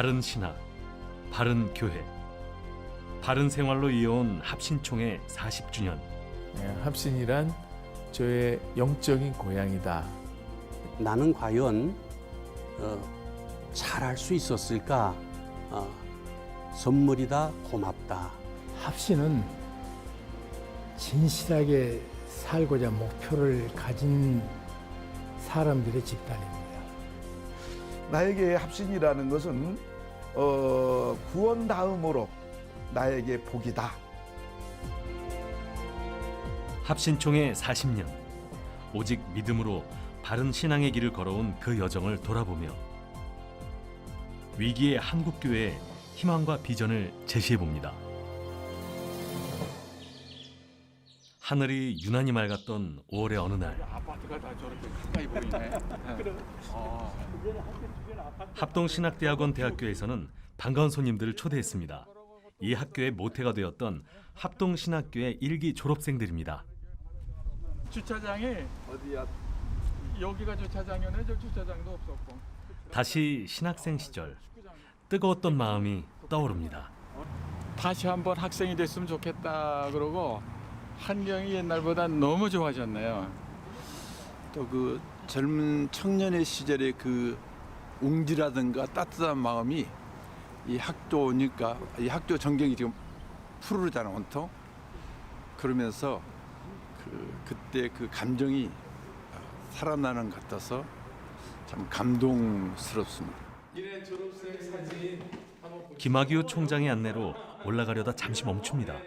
바른 신학, 바른 교회, 바른 생활로 이어온 합신총회 40주년. 합신이란 저의 영적인 고향이다. 나는 과연 잘할 수 있었을까? 선물이다, 고맙다. 합신은 진실하게 살고자 목표를 가진 사람들의 집단입니다. 나에게 합신이라는 것은 구원 다음으로 나에게 복이다. 합신총회 40년. 오직 믿음으로 바른 신앙의 길을 걸어온 그 여정을 돌아보며 위기의 한국교회의 희망과 비전을 제시해봅니다. 하늘이 유난히 맑았던 5월의 어느 날, 아파트가 다 저렇게 가까이 보이네. 합동신학대학원 대학교에서는 반가운 손님들을 초대했습니다. 이 학교의 모태가 되었던 합동신학교의 1기 졸업생들입니다. 주차장이 어디야? 여기가 주차장이었네. 저 주차장도 없었고. 다시 신학생 시절, 뜨거웠던 마음이 떠오릅니다. 다시 한번 학생이 됐으면 좋겠다 그러고 환경이 옛날보다 너무 좋아졌네요. 또 그 젊은 청년의 시절의 그 웅지라든가 따뜻한 마음이 이 학교 오니까 이 학교 전경이 지금 푸르르잖아 온통. 그러면서 그때 그 감정이 살아나는 것 같아서 참 감동스럽습니다. 김학유 총장의 안내로 올라가려다 잠시 멈춥니다.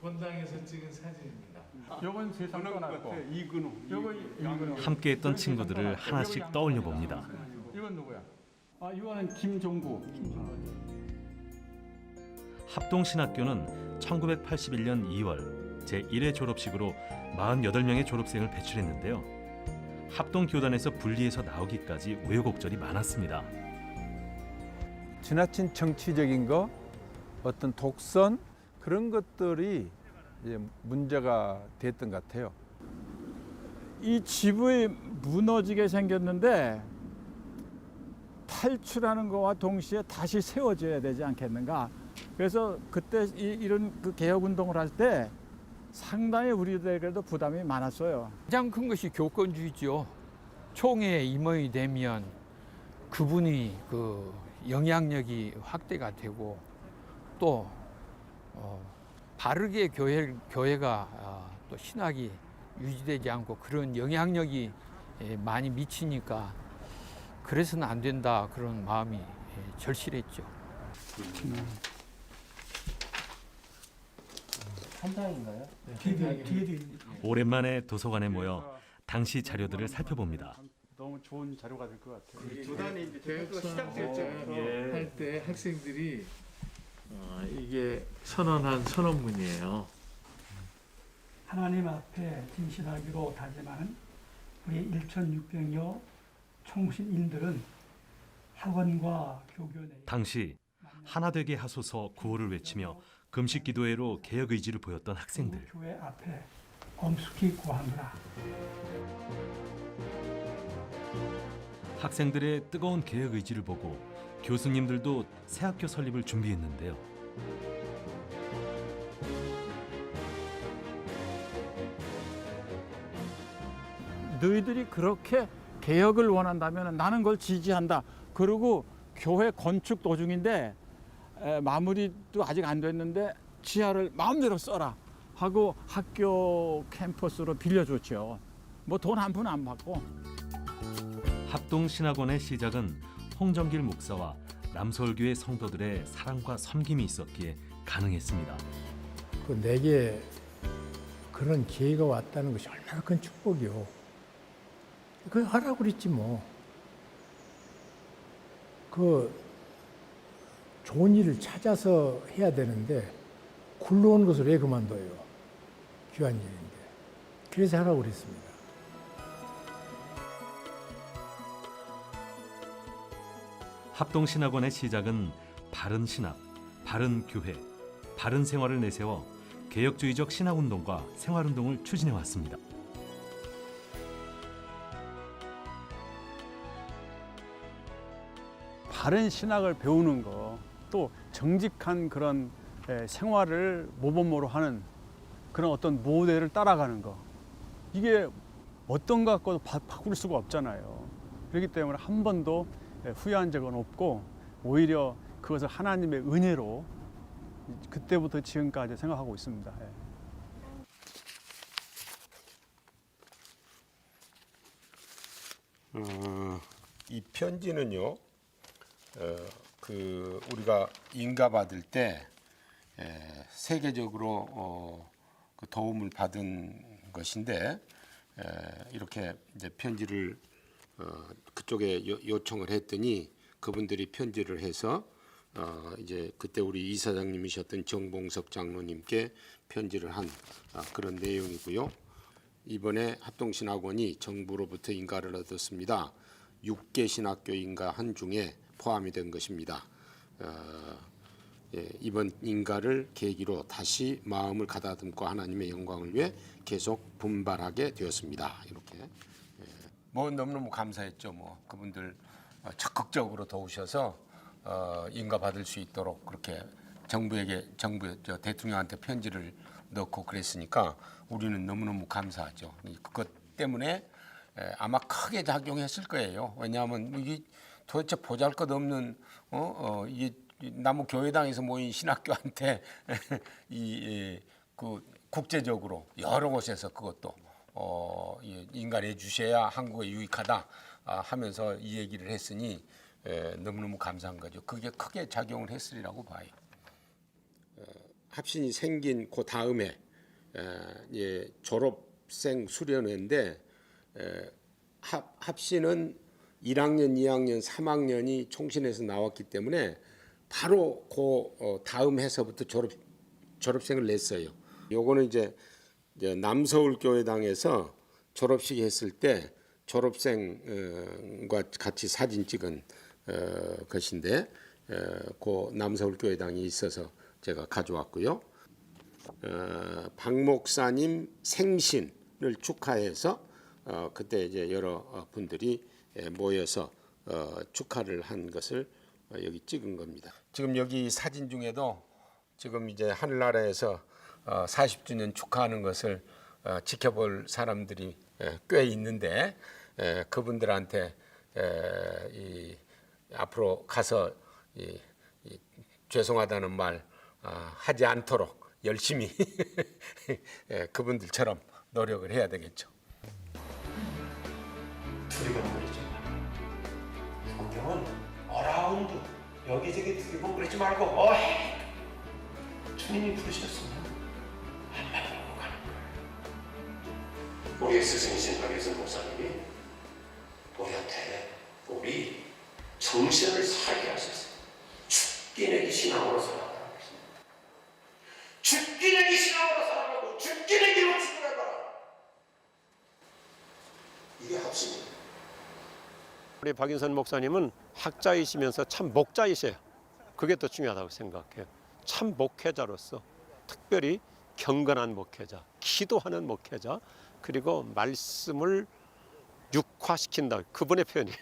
본당에서 찍은 사진입니다. 요건 세상 떠났고 이근우. 요거 이근우. 함께했던 친구들을 하나씩 떠올려 봅니다. 이건 누구야? 이거는 김종구. 합동신학교는 1981년 2월 제1회 졸업식으로 48명의 졸업생을 배출했는데요. 합동교단에서 분리해서 나오기까지 우여곡절이 많았습니다. 지나친 정치적인 거, 어떤 독선 그런 것들이 이제 문제가 됐던 것 같아요. 이 집이 무너지게 생겼는데 탈출하는 것과 동시에 다시 세워져야 되지 않겠는가. 그래서 그때 이런 그 개혁 운동을 할 때 상당히 우리들에게도 부담이 많았어요. 가장 큰 것이 교권주의죠. 총회에 임원이 되면 그분이 그 영향력이 확대가 되고 또 바르게 교회가 또 신학이 유지되지 않고 그런 영향력이 많이 미치니까 그래서는 안 된다 그런 마음이 절실했죠. 오랜만에 도서관에 모여 당시 자료들을 살펴봅니다. 너무 좋은 자료가 될 것 같아요. 교단이 이제 대학교 시작됐죠. 할 때 학생들이 이게 선언한 선언문이에요. 하나님 앞에 진실하기로 다짐하는 우리 1,600여 총신인들은 학원과 교교 내 당시 하나 되게 하소서 구호를 외치며 금식 기도회로 개혁 의지를 보였던 학생들. 교회 앞에 엄숙히 구하노라. 학생들의 뜨거운 개혁 의지를 보고 교수님들도 새 학교 설립을 준비했는데요. 너희들이 그렇게 개혁을 원한다면 나는 그걸 지지한다. 그리고 교회 건축 도중인데 마무리도 아직 안 됐는데 지하를 마음대로 써라 하고 학교 캠퍼스로 빌려줬죠. 뭐 돈 한 푼 안 받고. 합동신학원의 시작은 홍정길 목사와 남서울교회 성도들의 사랑과 섬김이 있었기에 가능했습니다. 그 내게 그런 기회가 왔다는 것이 얼마나 큰 축복이요. 그거 하라고 그랬지 뭐. 그 좋은 일을 찾아서 해야 되는데 굴러온 것을 왜 그만둬요? 귀한 일인데. 그래서 하라고 그랬습니다. 합동신학원의 시작은 바른 신학, 바른 교회, 바른 생활을 내세워 개혁주의적 신학운동과 생활운동을 추진해 왔습니다. 바른 신학을 배우는 거, 또 정직한 그런 생활을 모범으로 하는 그런 어떤 모델을 따라가는 거, 이게 어떤 것 갖고도 바꿀 수가 없잖아요. 그렇기 때문에 한 번도 후회한 적은 없고 오히려 그것을 하나님의 은혜로 그때부터 지금까지 생각하고 있습니다. 이 편지는요, 우리가 인가 받을 때 세계적으로 그 도움을 받은 것인데, 이렇게 이제 편지를 그쪽에 요청을 했더니 그분들이 편지를 해서 이제 그때 우리 이사장님이셨던 정봉석 장로님께 편지를 한 그런 내용이고요. 이번에 합동신학원이 정부로부터 인가를 얻었습니다. 6개 신학교 인가 한 중에 포함이 된 것입니다. 이번 인가를 계기로 다시 마음을 가다듬고 하나님의 영광을 위해 계속 분발하게 되었습니다. 이렇게 뭐 너무너무 감사했죠. 뭐 그분들 적극적으로 도우셔서 인가 받을 수 있도록 그렇게 정부 대통령한테 편지를 넣고 그랬으니까 우리는 너무너무 감사하죠. 그것 때문에 아마 크게 작용했을 거예요. 왜냐하면 이게 도대체 보잘것없는 이게 나무 교회당에서 모인 신학교한테 그 국제적으로 여러 곳에서 그것도 인가해 주셔야 한국에 유익하다 하면서 이 얘기를 했으니 너무너무 감사한 거죠. 그게 크게 작용을 했으리라고 봐요. 합신이 생긴 그 다음에 졸업생 수련회인데 합신은 1학년, 2학년, 3학년이 총신에서 나왔기 때문에 바로 그 다음 해서부터 졸업생을 냈어요. 요거는 이제 남서울교회당에서 졸업식 했을 때 졸업생과 같이 사진 찍은 것인데 그 남서울교회당이 있어서 제가 가져왔고요. 박 목사님 생신을 축하해서 그때 이제 여러 분들이 모여서 축하를 한 것을 여기 찍은 겁니다. 지금 여기 사진 중에도 지금 이제 하늘나라에서 40주년 축하하는 것을 지켜볼 사람들이 꽤 있는데 그분들한테 앞으로 가서 죄송하다는 말 하지 않도록 열심히 그분들처럼 노력을 해야 되겠죠. 두리번거리지 마. 성경은 어라운드 여기저기 두리번거리지 말고 주님이 부르셨으면 한마디로 가는 거예요. 우리의 스승이신 박일선 목사님이 우리한테 우리 정신을 살게 하셨어요. 죽기 내기 신앙으로 살아가라. 죽기 내기 신앙으로 살아가고 죽기 내기로 죽어가라. 이게 합신이에요. 우리 박인선 목사님은 학자이시면서 참 목자이세요. 그게 더 중요하다고 생각해요. 참 목회자로서 특별히 경건한 목회자, 기도하는 목회자, 그리고 말씀을 육화시킨다. 그분의 표현이에요.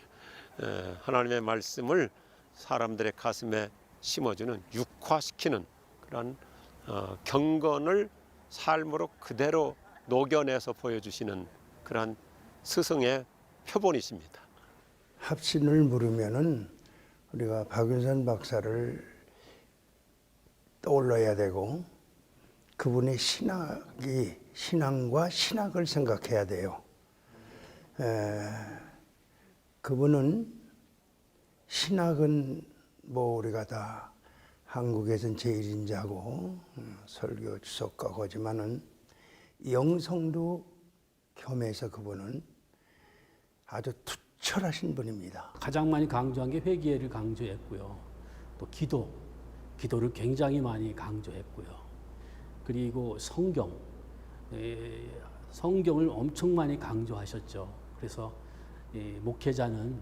하나님의 말씀을 사람들의 가슴에 심어주는, 육화시키는 그런 경건을 삶으로 그대로 녹여내서 보여주시는 그런 스승의 표본이십니다. 합신을 물으면은 우리가 박윤선 박사를 떠올려야 되고 그분의 신앙과 신학을 생각해야 돼요. 그분은 신학은 뭐 우리가 다 한국에선 제1인자고 설교 주석가고지만은 영성도 겸해서 그분은 아주 투철하신 분입니다. 가장 많이 강조한 게 회개를 강조했고요. 또 기도를 굉장히 많이 강조했고요. 그리고 성경을 엄청 많이 강조하셨죠. 그래서 목회자는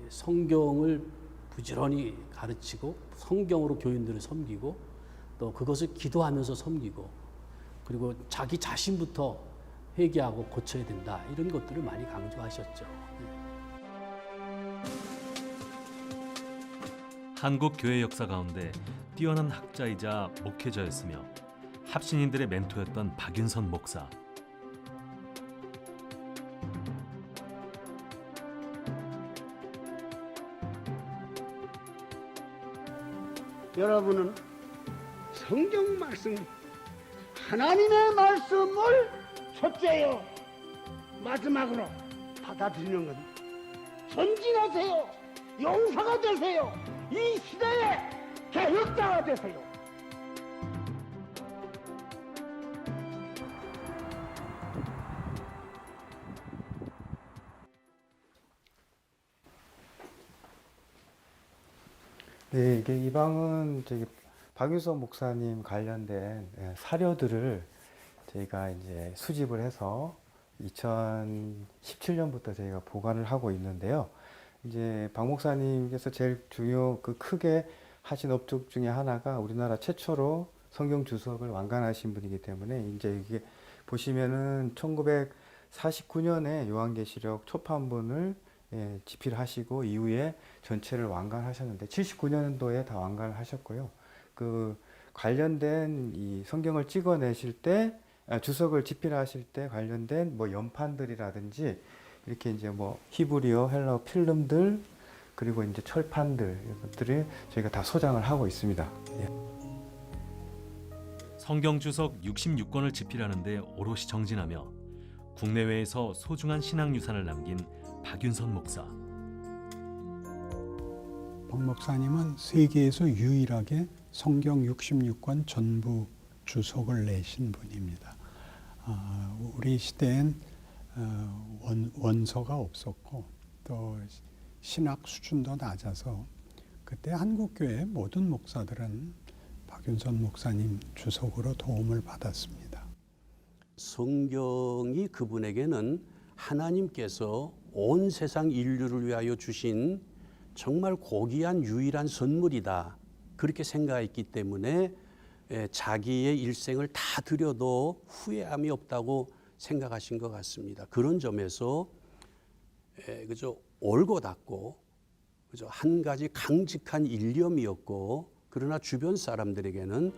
성경을 부지런히 가르치고 성경으로 교인들을 섬기고 또 그것을 기도하면서 섬기고 그리고 자기 자신부터 회개하고 고쳐야 된다. 이런 것들을 많이 강조하셨죠. 한국 교회 역사 가운데 뛰어난 학자이자 목회자였으며 합신인들의 멘토였던 박윤선 목사. 여러분은 성경 말씀, 하나님의 말씀을 첫째요 마지막으로 받아들이는 건 전진하세요. 용사가 되세요. 이 시대의 개혁자가 되세요. 네, 이게 이 방은 저기 박윤선 목사님 관련된 사료들을 저희가 이제 수집을 해서 2017년부터 저희가 보관을 하고 있는데요. 이제 박 목사님께서 제일 크게 하신 업적 중에 하나가 우리나라 최초로 성경 주석을 완간하신 분이기 때문에 이제 이게 보시면은 1949년에 요한계시록 초판본을 집필하시고 이후에 전체를 완간하셨는데 79년도에 다 완간을 하셨고요. 그 관련된 이 성경을 찍어내실 때 주석을 집필하실 때 관련된 뭐 연판들이라든지 이렇게 이제 뭐 히브리어, 헬라어 필름들 그리고 이제 철판들 이것들을 저희가 다 소장을 하고 있습니다. 성경 주석 66권을 집필하는데 오롯이 정진하며 국내외에서 소중한 신앙 유산을 남긴 박윤선 목사. 박 목사님은 세계에서 유일하게 성경 66권 전부 주석을 내신 분입니다. 우리 시대엔 원서가 없었고 또 신학 수준도 낮아서 그때 한국교회 모든 목사들은 박윤선 목사님 주석으로 도움을 받았습니다. 성경이 그분에게는 하나님께서 온 세상 인류를 위하여 주신 정말 고귀한 유일한 선물이다. 그렇게 생각했기 때문에 자기의 일생을 다 드려도 후회함이 없다고 생각하신 것 같습니다. 그런 점에서 그저 옳고 닦고 그저 한 가지 강직한 일념이었고 그러나 주변 사람들에게는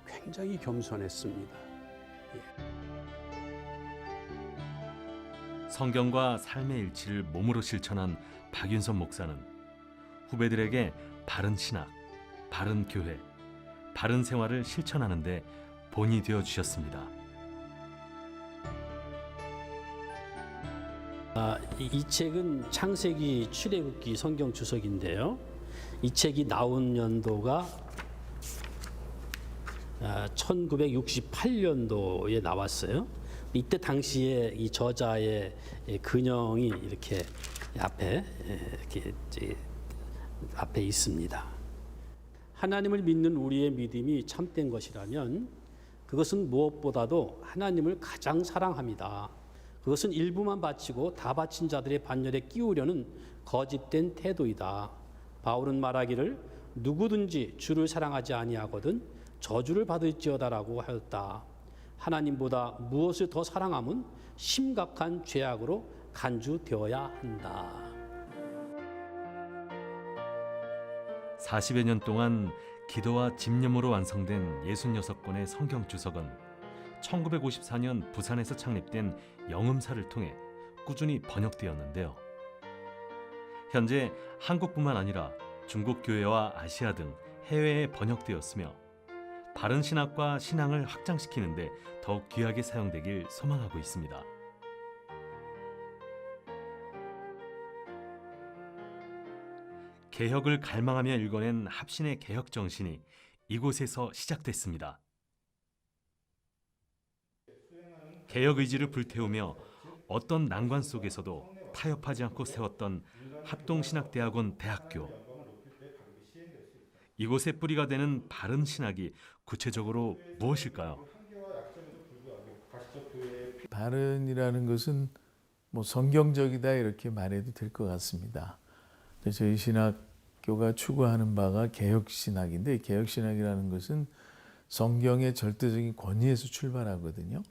굉장히 겸손했습니다. 성경과 삶의 일치를 몸으로 실천한 박윤선 목사는 후배들에게 바른 신학, 바른 교회, 바른 생활을 실천하는 데 본이 되어 주셨습니다. 이 책은 창세기 출애굽기 성경 주석인데요. 이 책이 나온 연도가 1968년도에 나왔어요. 이때 당시에 이 저자의 근형이 이렇게 앞에 있습니다. 하나님을 믿는 우리의 믿음이 참된 것이라면 그것은 무엇보다도 하나님을 가장 사랑합니다. 그것은 일부만 바치고 다 바친 자들의 반열에 끼우려는 거짓된 태도이다. 바울은 말하기를 누구든지 주를 사랑하지 아니하거든 저주를 받을지어다라고 하였다. 하나님보다 무엇을 더 사랑함은 심각한 죄악으로 간주되어야 한다. 40여 년 동안 기도와 집념으로 완성된 66권의 성경 주석은 1954년 부산에서 창립된 영음사를 통해 꾸준히 번역되었는데요. 현재 한국뿐만 아니라 중국 교회와 아시아 등 해외에 번역되었으며 바른 신학과 신앙을 확장시키는 데 더욱 귀하게 사용되길 소망하고 있습니다. 개혁을 갈망하며 일궈낸 합신의 개혁 정신이 이곳에서 시작됐습니다. 개혁 의지를 불태우며 어떤 난관 속에서도 타협하지 않고 세웠던 합동신학대학원 대학교. 이곳의 뿌리가 되는 바른 신학이 구체적으로 무엇일까요? 바른이라는 것은 뭐 성경적이다 이렇게 말해도 될 것 같습니다. 저희 신학교가 추구하는 바가 개혁신학인데 개혁신학이라는 것은 성경의 절대적인 권위에서 출발하거든요.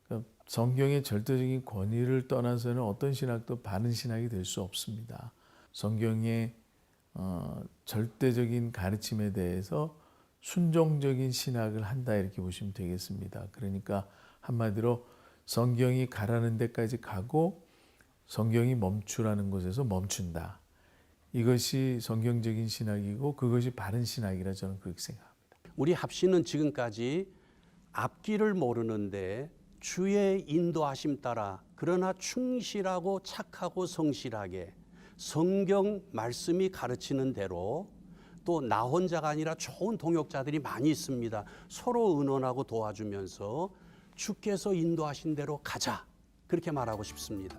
그러니까 성경의 절대적인 권위를 떠나서는 어떤 신학도 바른 신학이 될 수 없습니다. 성경의 절대적인 가르침에 대해서 순종적인 신학을 한다 이렇게 보시면 되겠습니다. 그러니까 한마디로 성경이 가라는 데까지 가고 성경이 멈추라는 곳에서 멈춘다. 이것이 성경적인 신학이고 그것이 바른 신학이라 저는 그렇게 생각합니다. 우리 합신은 지금까지 앞길을 모르는데 주의 인도하심 따라 그러나 충실하고 착하고 성실하게 성경 말씀이 가르치는 대로 또 나 혼자가 아니라 좋은 동역자들이 많이 있습니다. 서로 의논하고 도와주면서 주께서 인도하신 대로 가자. 그렇게 말하고 싶습니다.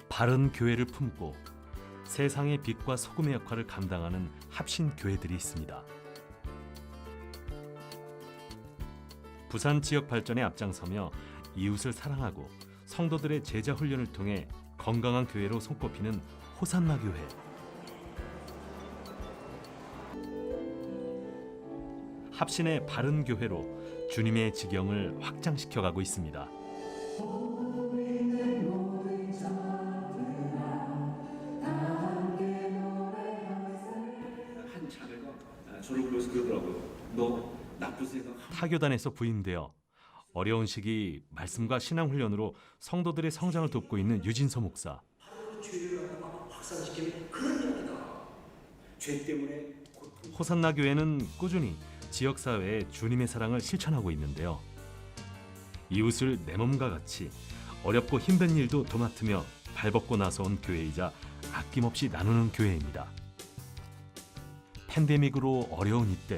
바른 교회를 품고 세상의 빛과 소금의 역할을 감당하는 합신 교회들이 있습니다. 부산 지역 발전에 앞장서며 이웃을 사랑하고 성도들의 제자 훈련을 통해 건강한 교회로 손꼽히는 호산나 교회. 합신의 바른 교회로 주님의 지경을 확장시켜가고 있습니다. 타교단에서 부임되어 어려운 시기 말씀과 신앙 훈련으로 성도들의 성장을 돕고 있는 유진서 목사. 호산나 교회는 꾸준히 지역사회에 주님의 사랑을 실천하고 있는데요. 이웃을 내 몸과 같이 어렵고 힘든 일도 도맡으며 발벗고 나서온 교회이자 아낌없이 나누는 교회입니다. 팬데믹으로 어려운 이때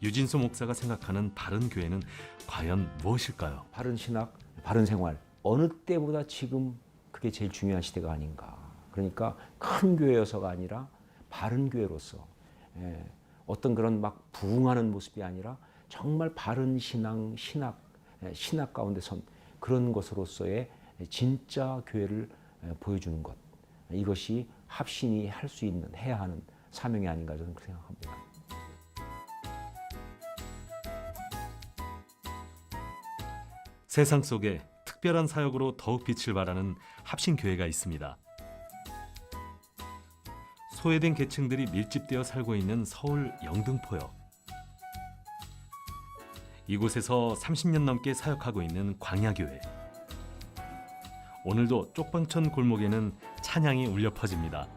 유진소 목사가 생각하는 바른 교회는 과연 무엇일까요? 바른 신학, 바른 생활. 어느 때보다 지금 그게 제일 중요한 시대가 아닌가. 그러니까 큰 교회여서가 아니라 바른 교회로서 어떤 그런 막 부흥하는 모습이 아니라 정말 바른 신학 가운데 선 그런 것으로서의 진짜 교회를 보여주는 것. 이것이 합신이 할 수 있는, 해야 하는 사명이 아닌가 저는 그렇게 생각합니다. 세상 속에 특별한 사역으로 더욱 빛을 발하는 합신교회가 있습니다. 소외된 계층들이 밀집되어 살고 있는 서울 영등포역. 이곳에서 30년 넘게 사역하고 있는 광야교회. 오늘도 쪽방천 골목에는 찬양이 울려 퍼집니다.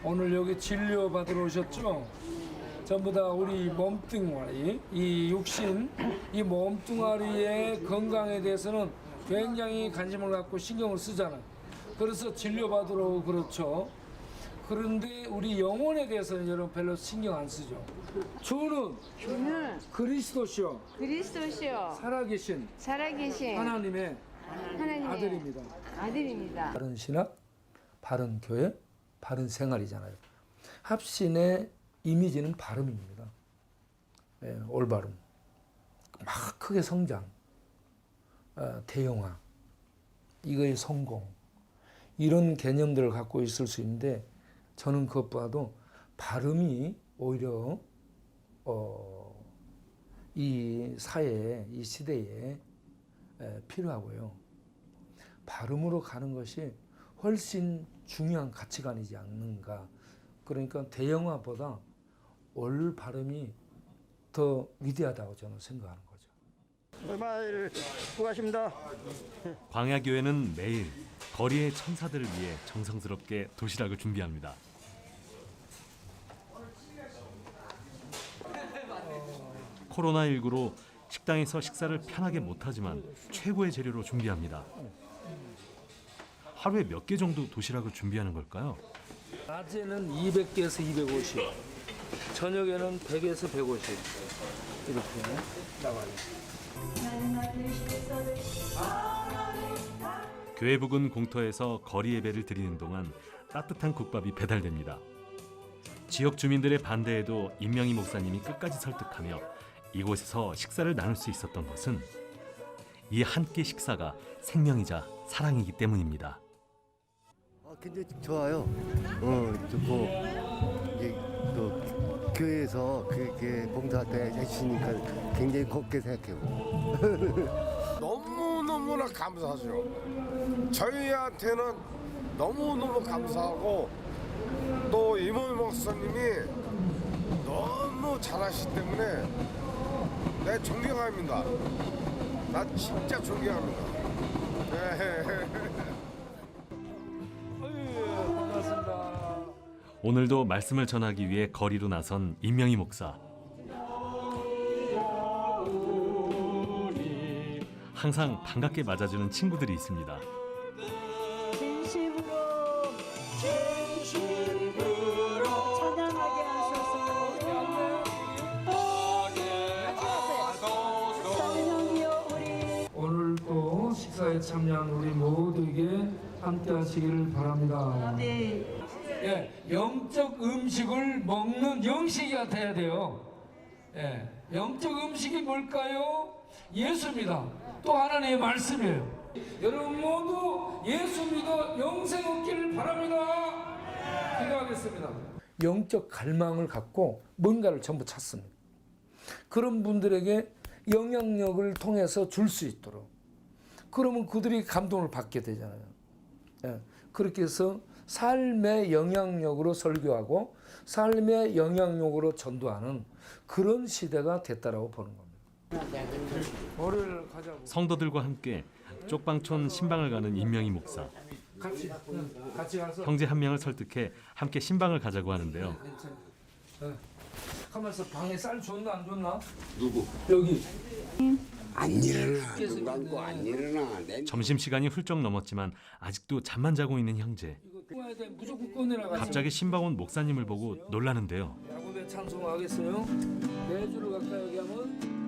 오늘 여기 진료 받으러 오셨죠? 전부 다 우리 몸뚱아리, 이 육신, 이 몸뚱아리의 건강에 대해서는 굉장히 관심을 갖고 신경을 쓰잖아요. 그래서 진료 받으러 오고 그렇죠. 그런데 우리 영혼에 대해서는 여러분 별로 신경 안 쓰죠. 주는 그리스도시요. 살아계신 하나님의 아들입니다. 바른 신학, 바른 교회, 바른 생활이잖아요. 합신의 이미지는 발음입니다. 올바름, 막 크게 성장, 대형화, 이거의 성공, 이런 개념들을 갖고 있을 수 있는데 저는 그것보다도 발음이 오히려 이 사회에, 이 시대에 필요하고요. 발음으로 가는 것이 훨씬 중요한 가치관이지 않는가. 그러니까 대형화보다 올 발음이 더 위대하다고 저는 생각하는 거죠. 얼마를 수고하십니다. 광야교회는 매일 거리의 천사들을 위해 정성스럽게 도시락을 준비합니다. 코로나19로 식당에서 식사를 편하게 못하지만 최고의 재료로 준비합니다. 하루에 몇 개 정도 도시락을 준비하는 걸까요? 낮에는 200개에서 250, 저녁에는 100에서 150 이렇게 나가요. 교회 부근 공터에서 거리 예배를 드리는 동안 따뜻한 국밥이 배달됩니다. 지역 주민들의 반대에도 임명희 목사님이 끝까지 설득하며 이곳에서 식사를 나눌 수 있었던 것은 이 한 끼 식사가 생명이자 사랑이기 때문입니다. 굉장히 좋아요. 좋고 이게 또 교회에서 그렇게 봉사활동 해주시니까 굉장히 곱게 생각해요. 너무너무나 감사하죠. 저희한테는 너무너무 감사하고 또 이모 목사님이 너무 잘하시기 때문에 내 존경합니다. 나 진짜 존경합니다. 반갑습니다. 오늘도 말씀을 전하기 위해 거리로 나선 임명희 목사. 항상 반갑게 맞아주는 친구들이 있습니다. 찬양하게 하소서. 오늘 또 식사에 참여한 우리 모두에게 함께 하시기를 바랍니다. 예, 영적 음식을 먹는 영식이가 돼야 돼요. 예, 영적 음식이 뭘까요? 예수입니다. 또 하나님의 말씀이에요. 여러분 모두 예수 믿어 영생 얻기를 바랍니다. 기도하겠습니다. 영적 갈망을 갖고 뭔가를 전부 찾습니다. 그런 분들에게 영향력을 통해서 줄 수 있도록. 그러면 그들이 감동을 받게 되잖아요. 예, 그렇게 해서 삶의 영향력으로 설교하고 삶의 영향력으로 전도하는 그런 시대가 됐다라고 보는 겁니다. 월요일 가자고. 성도들과 함께 쪽방촌 신방을 가는 임명희 목사. 같이 가서 형제 한 명을 설득해 함께 신방을 가자고 하는데요. 가만있어. 방에 쌀 줬나 안 줬나? 누구? 여기. 안 일어나. 눈 감고 안 일어나. 점심시간이 훌쩍 넘었지만 아직도 잠만 자고 있는 형제. 무조건 꺼내라. 갑자기 신방 온 목사님을 보고 놀라는데요. 야곱의 찬송하겠어요? 네 줄을 가까이 여기 하면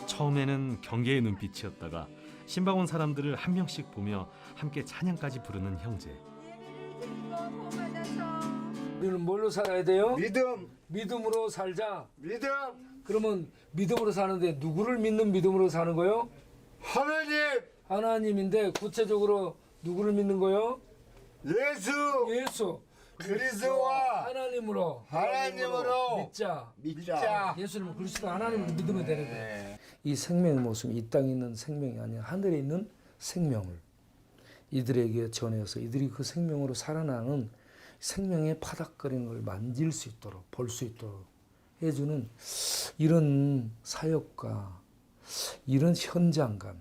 처음에는 경계의 눈빛이었다가 신방 온 사람들을 한 명씩 보며 함께 찬양까지 부르는 형제. 우리는 뭘로 살아야 돼요? 믿음. 믿음으로 살자. 믿음. 그러면 믿음으로 사는데 누구를 믿는 믿음으로 사는 거요? 하나님. 하나님인데 구체적으로 누구를 믿는 거요? 예수. 예수. 그리스도와 하나님으로 믿자. 예수님은 그리스도 하나님을 믿으면 되는 거예요. 이 생명의 모습이 이 땅에 있는 생명이 아니라 하늘에 있는 생명을 이들에게 전해서 이들이 그 생명으로 살아나는 생명의 파닥거리는 걸 만질 수 있도록 볼 수 있도록 해주는 이런 사역과 이런 현장감.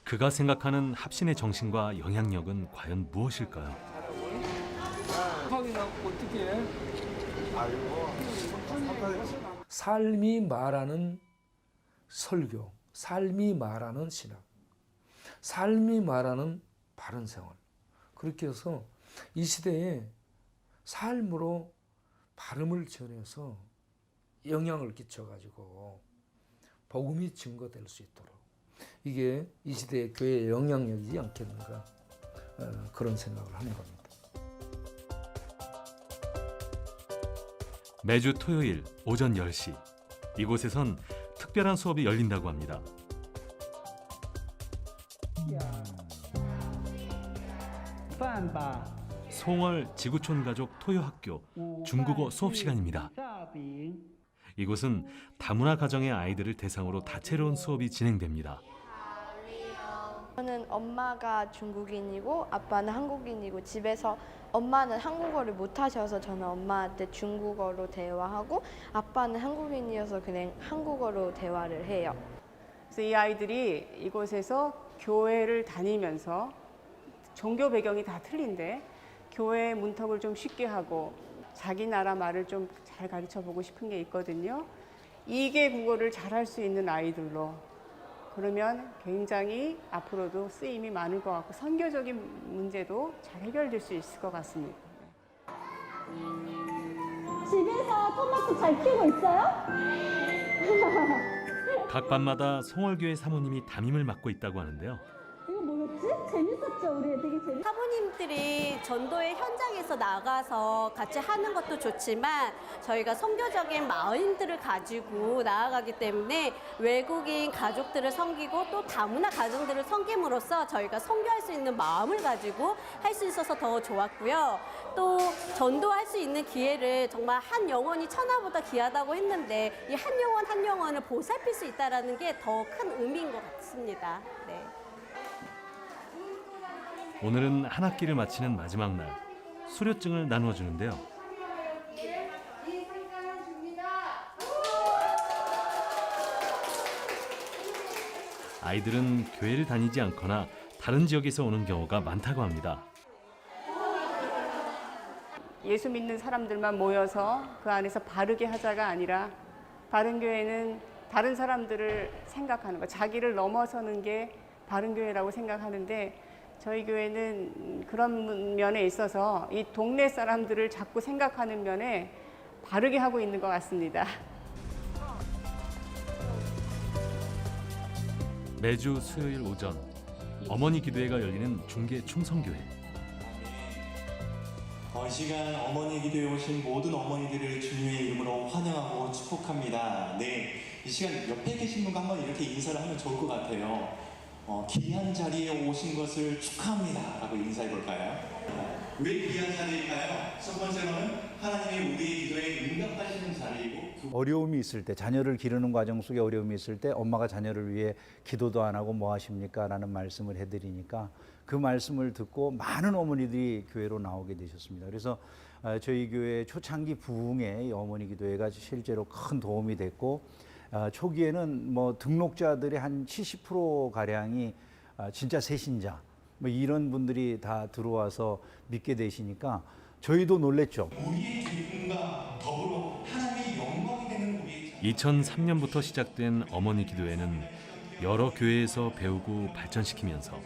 그가 생각하는 합신의 정신과 영향력은 과연 무엇일까요? 어떻게 해? 삶이 말하는 설교, 삶이 말하는 신학, 삶이 말하는 바른 생활. 그렇게 해서 이 시대에 삶으로 발음을 전해서 영향을 끼쳐가지고 복음이 증거될 수 있도록 이게 이 시대의 교회의 영향력이지 않겠는가 그런 생각을 하는 겁니다. 매주 토요일 오전 10시 이곳에선 특별한 수업이 열린다고 합니다. 송월 지구촌 가족 토요학교 중국어 수업 시간입니다. 이곳은 다문화 가정의 아이들을 대상으로 다채로운 수업이 진행됩니다. 저는 엄마가 중국인이고 아빠는 한국인이고 집에서 엄마는 한국어를 못하셔서 저는 엄마한테 중국어로 대화하고 아빠는 한국인이어서 그냥 한국어로 대화를 해요. 그래서 이 아이들이 이곳에서 교회를 다니면서 종교 배경이 다 틀린데 교회 문턱을 좀 쉽게 하고 자기 나라 말을 좀 잘 가르쳐 보고 싶은 게 있거든요. 2개 국어를 잘할 수 있는 아이들로 그러면 굉장히 앞으로도 쓰임이 많을 것 같고 선교적인 문제도 잘 해결될 수 있을 것 같습니다. 집에서 토마토 잘 키우고 있어요? 각 밤마다 송월교회 사모님이 담임을 맡고 있다고 하는데요. 이거 뭐였지? 재밌었죠. 우리 되게 재밌었죠. 사부님들이 전도의 현장에서 나가서 같이 하는 것도 좋지만 저희가 선교적인 마인드를 가지고 나아가기 때문에 외국인 가족들을 섬기고 또 다문화 가정들을 섬김으로써 저희가 선교할 수 있는 마음을 가지고 할 수 있어서 더 좋았고요. 또 전도할 수 있는 기회를 정말 한 영혼이 천하보다 귀하다고 했는데 이 한 영혼 한 영혼을 보살필 수 있다는 게 더 큰 의미인 것 같습니다. 네. 오늘은 한 학기를 마치는 마지막 날, 수료증을 나누어 주는데요. 아이들은 교회를 다니지 않거나 다른 지역에서 오는 경우가 많다고 합니다. 예수 믿는 사람들만 모여서 그 안에서 바르게 하자가 아니라 바른 교회는 다른 사람들을 생각하는 거, 자기를 넘어서는 게 바른 교회라고 생각하는데 저희 교회는 그런 면에 있어서 이 동네 사람들을 자꾸 생각하는 면에 바르게 하고 있는 것 같습니다. 매주 수요일 오전 어머니 기도회가 열리는 중계 충성교회. 이 시간 어머니 기도에 오신 모든 어머니들을 주님의 이름으로 환영하고 축복합니다. 네, 이 시간 옆에 계신 분과 한번 이렇게 인사를 하면 좋을 것 같아요. 귀한 자리에 오신 것을 축하합니다 라고 인사해 볼까요? 왜 귀한 자리일까요? 첫 번째로는 하나님이 우리의 기도에 응답하시는 자리이고, 어려움이 있을 때, 자녀를 기르는 과정 속에 어려움이 있을 때 엄마가 자녀를 위해 기도도 안 하고 뭐 하십니까? 라는 말씀을 해드리니까 그 말씀을 듣고 많은 어머니들이 교회로 나오게 되셨습니다. 그래서 저희 교회 초창기 부흥에 이 어머니 기도회가 실제로 큰 도움이 됐고, 초기에는 뭐 등록자들의 한 70% 가량이 진짜 새신자, 뭐 이런 분들이 다 들어와서 믿게 되시니까 저희도 놀랬죠. 우리의 기쁨과 더불어 하나님의 영광이 되는 우리의 2003년부터 시작된 어머니 기도회는 여러 교회에서 배우고 발전시키면서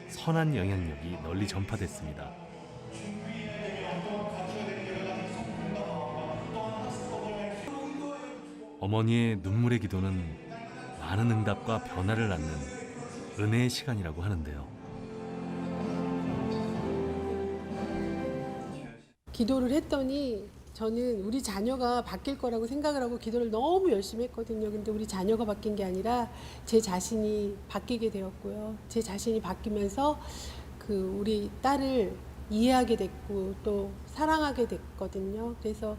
선한 영향력이 널리 전파됐습니다. 어머니의 눈물의 기도는 많은 응답과 변화를 낳는 은혜의 시간이라고 하는데요. 기도를 했더니 저는 우리 자녀가 바뀔 거라고 생각을 하고 기도를 너무 열심히 했거든요. 근데 우리 자녀가 바뀐 게 아니라 제 자신이 바뀌게 되었고요. 제 자신이 바뀌면서 그 우리 딸을 이해하게 됐고 또 사랑하게 됐거든요. 그래서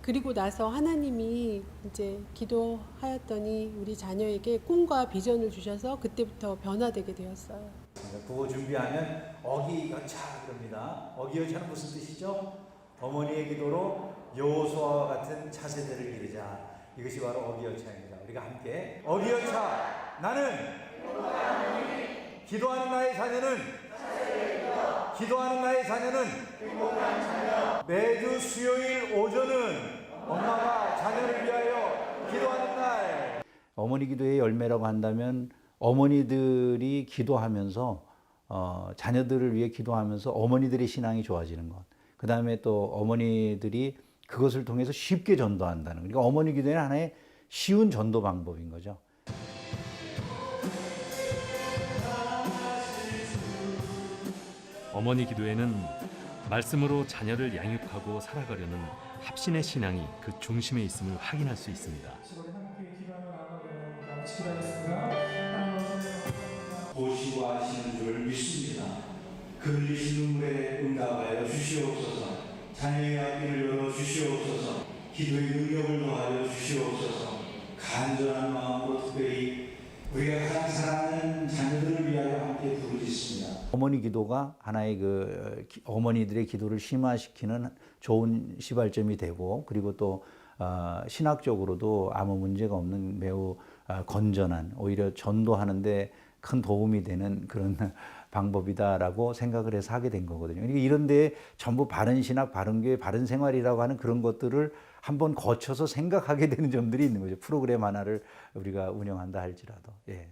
그리고 나서 하나님이 이제 기도하였더니 우리 자녀에게 꿈과 비전을 주셔서 그때부터 변화되게 되었어요. 구호 준비하면 어기여차 그럽니다. 어기여차는 무슨 뜻이죠? 어머니의 기도로 여호수아와 같은 차세대를 기르자. 이것이 바로 어기여차입니다. 우리가 함께 어기여차 나는 기도하는 나의 자녀는 매주 수요일 오전은 엄마가 자녀를 위하여 기도하는 날. 어머니 기도의 열매라고 한다면 어머니들이 기도하면서 자녀들을 위해 기도하면서 어머니들의 신앙이 좋아지는 것. 그 다음에 또 어머니들이 그것을 통해서 쉽게 전도한다는 것. 그러니까 어머니 기도는 하나의 쉬운 전도 방법인 거죠. 어머니 기도회는 말씀으로 자녀를 양육하고 살아가려는 합신의 신앙이 그 중심에 있음을 확인할 수 있습니다. 보시고 아시는 줄 믿습니다. 그 흘리신 눈물에 응답하여 주시옵소서. 자녀의 앞길을 열어 주시옵소서. 기도의 능력을 더하여 주시옵소서. 간절한 마음으로 특별히 우리가 가장 사랑하는 자녀들을 위하여 함께 부르짖습니다. 어머니 기도가 하나의 그 어머니들의 기도를 심화시키는 좋은 시발점이 되고, 그리고 또 신학적으로도 아무 문제가 없는 매우 건전한, 오히려 전도하는데 큰 도움이 되는 그런 방법이다라고 생각을 해서 하게 된 거거든요. 그러니까 이런 데에 전부 바른 신학, 바른 교회, 바른 생활이라고 하는 그런 것들을 한번 거쳐서 생각하게 되는 점들이 있는 거죠. 프로그램 하나를 우리가 운영한다 할지라도. 예.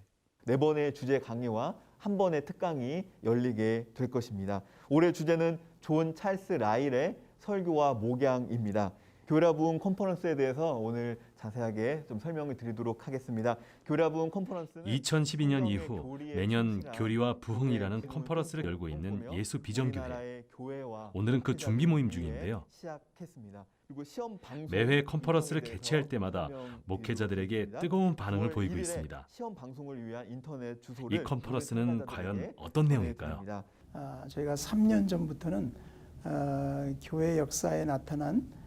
4번의 주제 강의와 1번의 특강이 열리게 될 것입니다. 올해 주제는 존 찰스 라일의 설교와 목양입니다. 교회라 부흥 컨퍼런스에 대해서 오늘 자세하게 좀 설명을 드리도록 하겠습니다. 교회라 부흥 컨퍼런스는 2012년 이후 매년 교리와 부흥이라는 컨퍼런스를 열고 있는 예수 비전교회. 오늘은 그 준비 모임 중인데요. 매회 컨퍼런스를 개최할 때마다 목회자들에게 뜨거운 반응을 보이고 있습니다. 이 컨퍼런스는 과연 어떤 내용일까요? 저희가 3년 전부터는 교회 역사에 나타난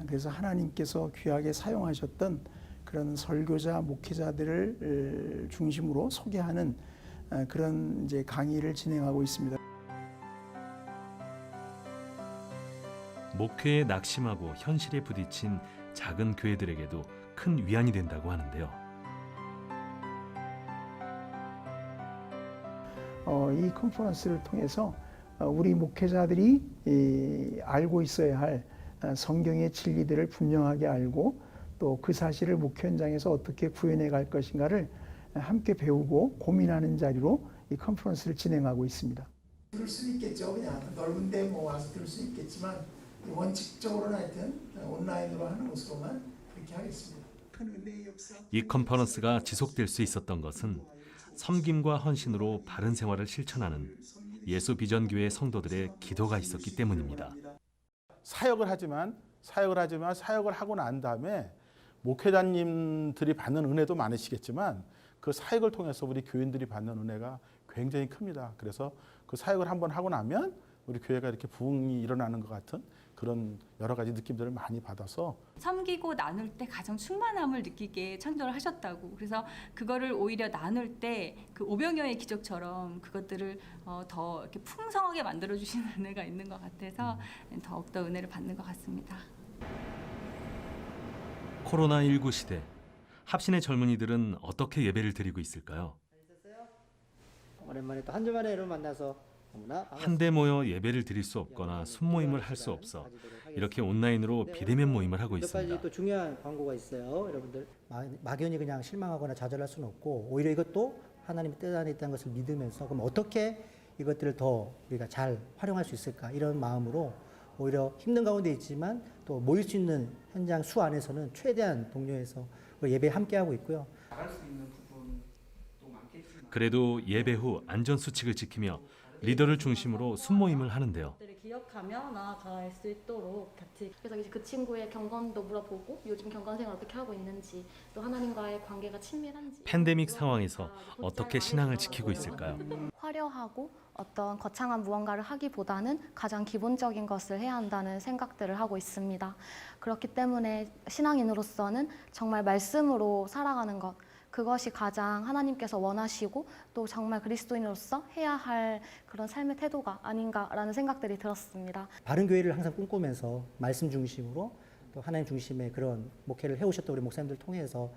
그래서 하나님께서 귀하게 사용하셨던 그런 설교자, 목회자들을 중심으로 소개하는 그런 이제 강의를 진행하고 있습니다. 목회에 낙심하고 현실에 부딪힌 작은 교회들에게도 큰 위안이 된다고 하는데요. 이 컨퍼런스를 통해서 우리 목회자들이 알고 있어야 할 성경의 진리들을 분명하게 알고 또 그 사실을 목회 현장에서 어떻게 구현해 갈 것인가를 함께 배우고 고민하는 자리로 이 컨퍼런스를 진행하고 있습니다. 들을 수 있겠죠. 그냥 넓은 데 와서 들을 수 있겠지만 원칙적으로는 하여튼 온라인으로 하는 것으로만 그렇게 하겠습니다. 이 컨퍼런스가 지속될 수 있었던 것은 섬김과 헌신으로 바른 생활을 실천하는 예수 비전교회 성도들의 기도가 있었기 때문입니다. 사역을 하지만 사역을 하고 난 다음에 목회자님들이 받는 은혜도 많으시겠지만 그 사역을 통해서 우리 교인들이 받는 은혜가 굉장히 큽니다. 그래서 그 사역을 한번 하고 나면 우리 교회가 이렇게 부흥이 일어나는 것 같은 그런 여러 가지 느낌들을 많이 받아서 섬기고 나눌 때 가장 충만함을 느끼게 창조를 하셨다고. 그래서 그거를 오히려 나눌 때 그 오병이어의 기적처럼 그것들을 더 이렇게 풍성하게 만들어 주시는 은혜가 있는 것 같아서 더욱더 은혜를 받는 것 같습니다. 코로나19 시대, 합신의 젊은이들은 어떻게 예배를 드리고 있을까요? 오랜만에 또 한 주 만에 여러분 만나서 너무나 한데 모여 예배를 드릴 수 없거나 순모임을 할 수 없어 이렇게 온라인으로 비대면 모임을 하고 몇 있습니다. 가지 또 중요한 광고가 있어요, 여러분들. 막연히 그냥 실망하거나 좌절할 수는 없고 오히려 이것도 하나님의 뜻 안에 있다는 것을 믿으면서 그럼 어떻게 이것들을 더 우리가 잘 활용할 수 있을까 이런 마음으로 오히려 힘든 가운데 있지만 또 모일 수 있는 현장 수 안에서는 최대한 독려해서 예배 함께 하고 있고요. 그래도 예배 후 안전 수칙을 지키며 리더를 중심으로 순모임을 하는데요. 기억하며 나아갈 수 있도록 같이 그래서 이제 그 친구의 경건도 물어보고 요즘 경건 생활 어떻게 하고 있는지 또 하나님과의 관계가 친밀한지 팬데믹 상황에서 어떻게 신앙을 지키고 있을까요? 화려하고 어떤 거창한 무언가를 하기보다는 가장 기본적인 것을 해야 한다는 생각들을 하고 있습니다. 그렇기 때문에 신앙인으로서는 정말 말씀으로 살아가는 것 그것이 가장 하나님께서 원하시고 또 정말 그리스도인으로서 해야 할 그런 삶의 태도가 아닌가라는 생각들이 들었습니다. 바른 교회를 항상 꿈꾸면서 말씀 중심으로 또 하나님 중심의 그런 목회를 해오셨던 우리 목사님들 통해서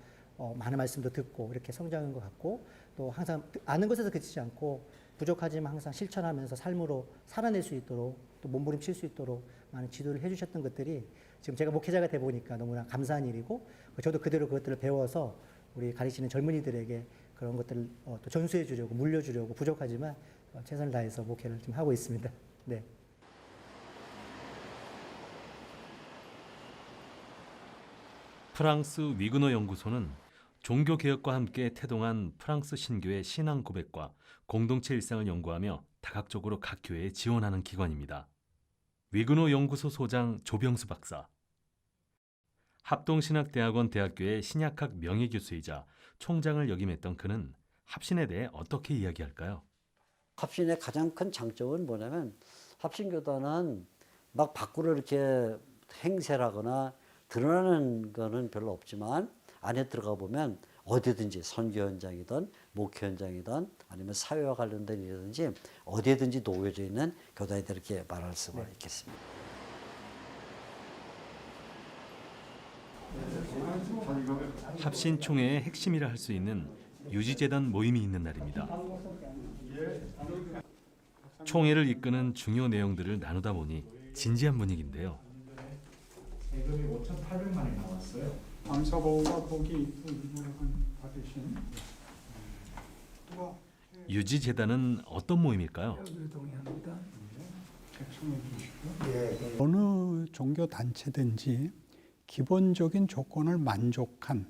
많은 말씀도 듣고 이렇게 성장한 것 같고 또 항상 아는 것에서 그치지 않고 부족하지만 항상 실천하면서 삶으로 살아낼 수 있도록 또 몸부림칠 수 있도록 많은 지도를 해주셨던 것들이 지금 제가 목회자가 돼 보니까 너무나 감사한 일이고 저도 그대로 그것들을 배워서 우리 가르치는 젊은이들에게 그런 것들을 또 전수해 주려고 물려주려고 부족하지만 최선을 다해서 목회를 좀 하고 있습니다. 네. 프랑스 위그너 연구소는 종교개혁과 함께 태동한 프랑스 신교의 신앙 고백과 공동체 일상을 연구하며 다각적으로 각 교회에 지원하는 기관입니다. 위그너 연구소 소장 조병수 박사, 합동신학대학원 대학교의 신약학 명예교수이자 총장을 역임했던 그는 합신에 대해 어떻게 이야기할까요? 합신의 가장 큰 장점은 뭐냐면 합신교단은 막 밖으로 이렇게 행세라거나 드러나는 거는 별로 없지만 안에 들어가 보면 어디든지 선교 현장이든 목회 현장이든 아니면 사회와 관련된 일이든지 어디에든지 놓여져 있는 교단이다 이렇게 말할 수가 있겠습니다. 합신총회의 핵심이라 할 수 있는 유지재단 모임이 있는 날입니다. 총회를 이끄는 중요 내용들을 나누다 보니 진지한 분위기인데요. 세금이 5,800만이 나왔어요. 감사보고가 거기 받으신 유지재단은 어떤 모임일까요? 어느 종교 단체든지 기본적인 조건을 만족한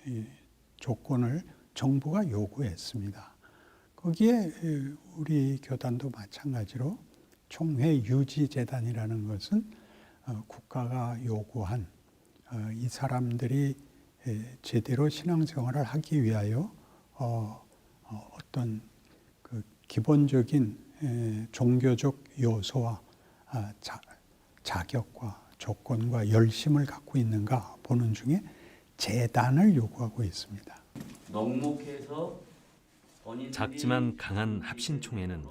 이 조건을 정부가 요구했습니다. 거기에 우리 교단도 마찬가지로 총회 유지 재단이라는 것은 국가가 요구한 이 사람들이 제대로 신앙생활을 하기 위하여 어떤 그 기본적인 종교적 요소와 자격과 조건과 열심을 갖고 있는가 보는 중에 재단을 요구하고 있습니다. 넉넉해서 작지만 강한 합신총회는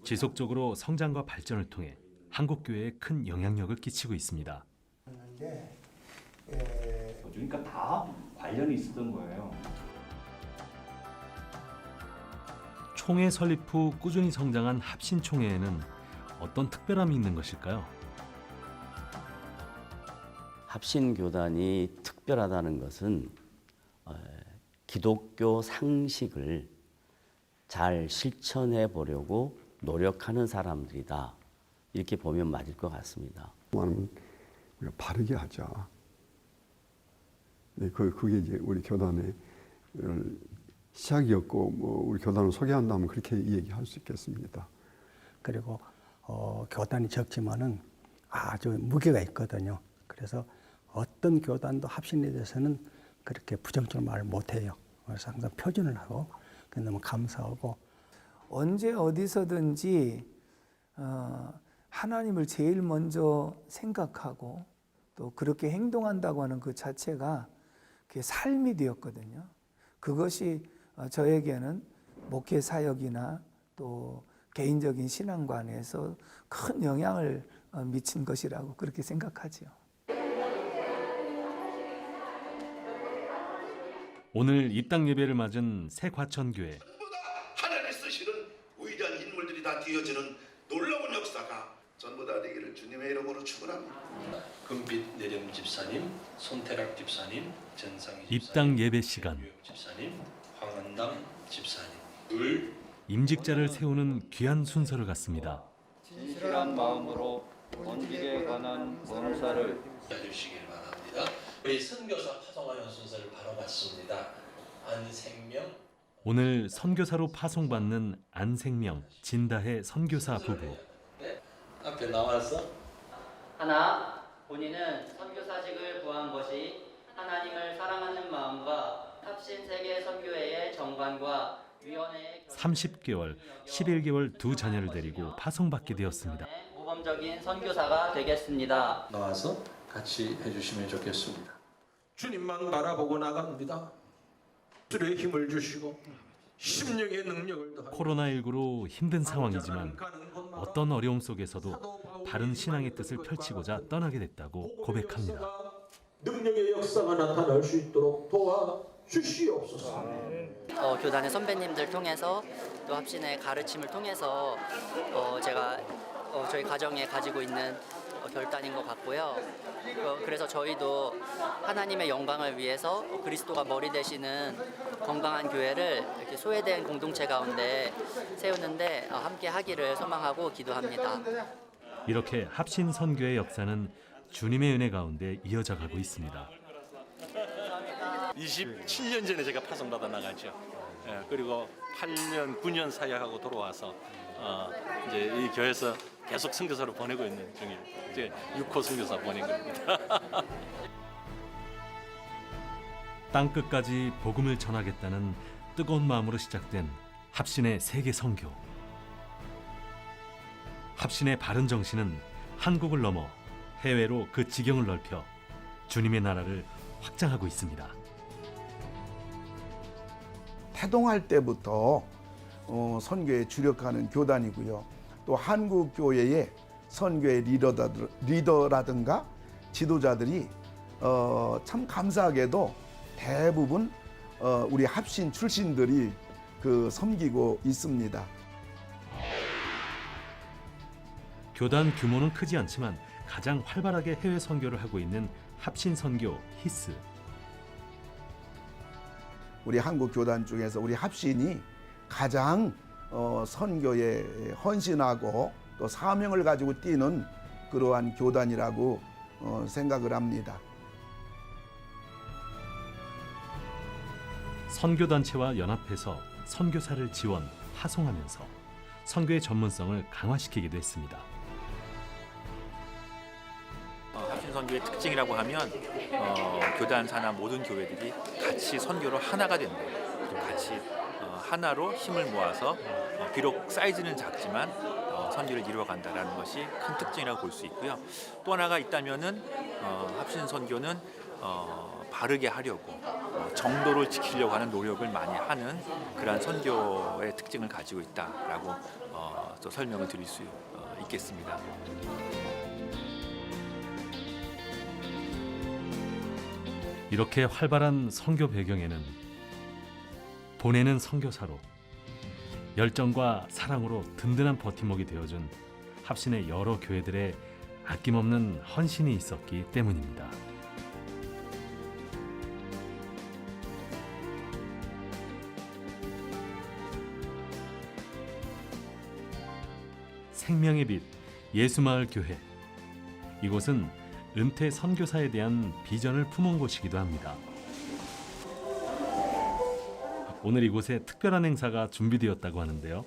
지속적으로 성장과 발전을 통해 한국교회에 큰 영향력을 끼치고 있습니다. 그러니까 다 관련이 있었던 거예요. 총회 설립 후 꾸준히 성장한 합신총회에는 어떤 특별함이 있는 것일까요? 합신교단이 특별하다는 것은 기독교 상식을 잘 실천해 보려고 노력하는 사람들이다. 이렇게 보면 맞을 것 같습니다. 우리가 바르게 하자. 네, 그게 이제 우리 교단의 시작이었고, 우리 교단을 소개한다면 그렇게 얘기할 수 있겠습니다. 그리고 교단이 적지만은 아주 무게가 있거든요. 그래서 어떤 교단도 합신에 대해서는 그렇게 부정적으로 말을 못해요. 그래서 항상 표준을 하고 너무 감사하고 언제 어디서든지 하나님을 제일 먼저 생각하고 또 그렇게 행동한다고 하는 그 자체가 그게 삶이 되었거든요. 그것이 저에게는 목회 사역이나 또 개인적인 신앙관에서 큰 영향을 미친 것이라고 그렇게 생각하지요. 오늘 입당 예배를 맞은 새과천교회. 하나님이 쓰시는 위대한 인물들이 다 뒤어지는 놀라운 역사가 전부 다 되기를 주님의 이름으로 축원합니다. 금빛 내렴 집사님, 손태락 집사님, 전상희 입당 예배 시간. 집사님, 황은담 집사님. 둘 임직자를 세우는 귀한 순서를 갖습니다. 진실한 마음으로 본직에 관한 봉사를 해주시길 바랍니다. 우리 선교사 파송하는 순서를 바로 받습니다. 안생명. 오늘 선교사로 파송받는 안생명, 진다혜 선교사 부부. 네, 앞에 나와서 하나, 본인은 선교사직을 구한 것이 하나님을 사랑하는 마음과 합신세계 선교회의 정관과 위원회의 30개월, 11개월 두 자녀를 데리고 파송받게 되었습니다. 모범적인 선교사가 되겠습니다. 나와서 같이 해주시면 좋겠습니다. 주님만 바라보고 나갑니다. 주의 힘을 주시고 심령의 능력을 더하여 코로나19로 힘든 상황이지만 어떤 어려움 속에서도 바른 신앙의 뜻을 펼치고자 떠나게 됐다고 고백합니다. 능력의 역사가 나타날 수 있도록 도와주시옵소서. 교단의 선배님들 통해서 또 합신의 가르침을 통해서 제가 저희 가정에 가지고 있는 결단인 것 같고요. 그래서 저희도 하나님의 영광을 위해서 그리스도가 머리 되시는 건강한 교회를 이렇게 소외된 공동체 가운데 세우는데 함께 하기를 소망하고 기도합니다. 이렇게 합신 선교의 역사는 주님의 은혜 가운데 이어져 가고 있습니다. 27년 전에 제가 파송받아 나가죠. 그리고 8년, 9년 사역하고 돌아와서 이제 이 교회에서 계속 선교사로 보내고 있는 중이에요. 이제 6호 선교사 보낸 겁니다. 땅 끝까지 복음을 전하겠다는 뜨거운 마음으로 시작된 합신의 세계 선교. 합신의 바른 정신은 한국을 넘어 해외로 그 지경을 넓혀 주님의 나라를 확장하고 있습니다. 태동할 때부터 선교에 주력하는 교단이고요. 또 한국 교회의 선교의 리더라든가 지도자들이 참 감사하게도 대부분 우리 합신 출신들이 섬기고 있습니다. 교단 규모는 크지 않지만 가장 활발하게 해외 선교를 하고 있는 합신 선교 히스. 우리 한국 교단 중에서 우리 합신이 가장 선교에 헌신하고 또 사명을 가지고 뛰는 그러한 교단이라고 생각을 합니다. 선교단체와 연합해서 선교사를 지원, 하송하면서 선교의 전문성을 강화시키기도 했습니다. 합신선교의 특징이라고 하면 교단사나 모든 교회들이 같이 선교로 하나가 된다. 같이 하나로 힘을 모아서 비록 사이즈는 작지만 선교를 이루어간다라는 것이 큰 특징이라고 볼 수 있고요. 또 하나가 있다면은 합신선교는 바르게 하려고 정도를 지키려고 하는 노력을 많이 하는 그러한 선교의 특징을 가지고 있다라고 또 설명을 드릴 수 있겠습니다. 이렇게 활발한 선교 배경에는 보내는 선교사로 열정과 사랑으로 든든한 버팀목이 되어준 합신의 여러 교회들의 아낌없는 헌신이 있었기 때문입니다. 생명의 빛 예수마을 교회. 이곳은 은퇴 선교사에 대한 비전을 품은 곳이기도 합니다. 오늘 이곳에 특별한 행사가 준비되었다고 하는데요.